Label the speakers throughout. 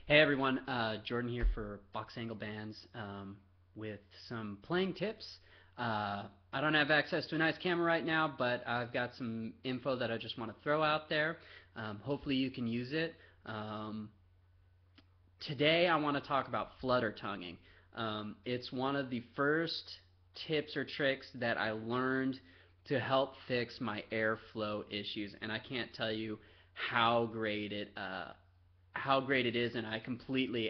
Speaker 1: Hey everyone, Jordan here for Box Angle Bands with some playing tips. I don't have access to a nice camera right now, but I've got some info that I just want to throw out there. Hopefully you can use it. Today I want to talk about flutter tonguing. It's one of the first tips or tricks that I learned to help fix my airflow issues, and I can't tell you how great it is, and I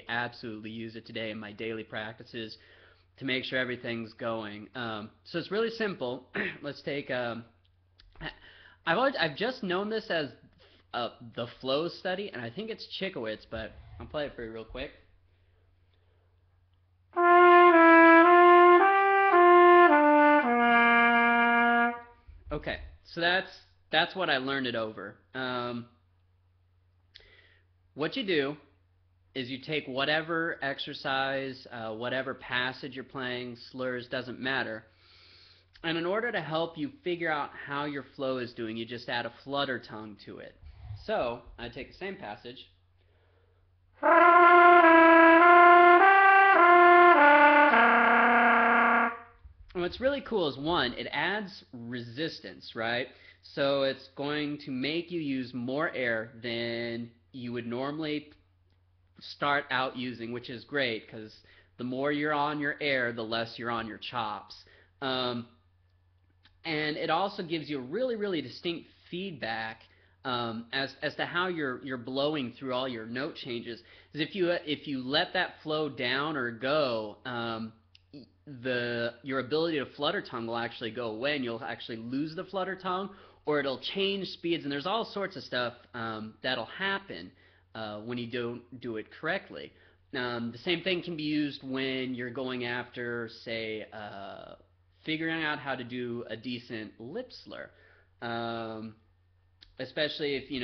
Speaker 1: absolutely use it today in my daily practices to make sure everything's going. So it's really simple. Let's take. I've just known this as the flow study, and I think it's Chickowitz, but I'll play it for you real quick. Okay, so that's what I learned it over. What you do is you take whatever exercise, whatever passage you're playing, slurs, doesn't matter. And in order to help you figure out how your flow is doing, you just add a flutter tongue to it. So I take the same passage. And what's really cool is, one, it adds resistance, right? So it's going to make you use more air than you would normally start out using, which is great because the more you're on your air, the less you're on your chops. And it also gives you a really distinct feedback as to how you're blowing through all your note changes. Because if you let that flow down or go, your ability to flutter tongue will actually go away, and you'll actually lose the flutter tongue, or it'll change speeds, and there's all sorts of stuff that'll happen when you don't do it correctly. The same thing can be used when you're going after, say, figuring out how to do a decent lip slur. Especially if you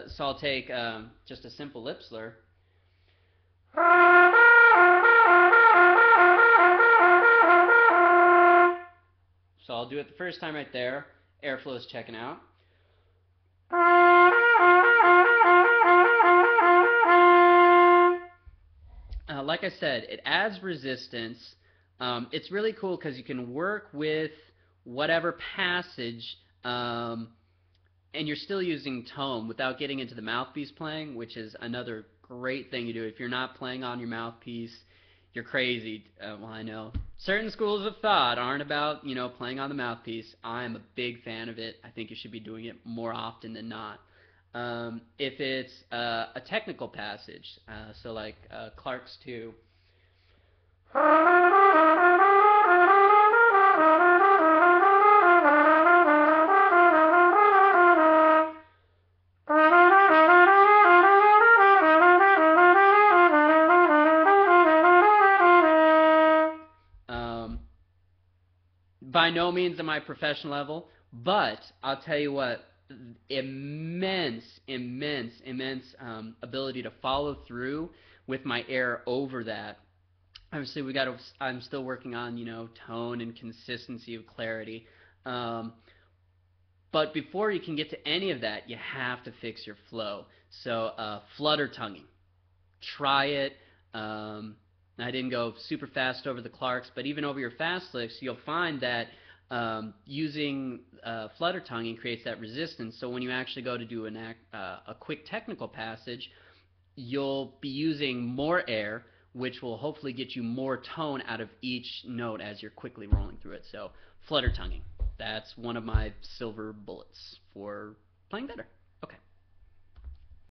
Speaker 1: so I'll take just a simple lip slur. So I'll do it the first time right there. Airflow is checking out. Like I said, it adds resistance. It's really cool because you can work with whatever passage, and you're still using tone without getting into the mouthpiece playing, which is another great thing to do. If you're not playing on your mouthpiece, you're crazy. Well, I know certain schools of thought aren't about playing on the mouthpiece. I'm a big fan of it. I think you should be doing it more often than not. If it's a technical passage, so like Clark's 2. By no means am I professional level, but I'll tell you what, immense ability to follow through with my air over that. Obviously, I'm still working on tone and consistency of clarity. But before you can get to any of that, you have to fix your flow. So flutter tonguing, try it. I didn't go super fast over the Clarks, but even over your fast licks, you'll find that using flutter tonguing creates that resistance. So when you actually go to do a quick technical passage, you'll be using more air, which will hopefully get you more tone out of each note as you're quickly rolling through it. So flutter tonguing, that's one of my silver bullets for playing better.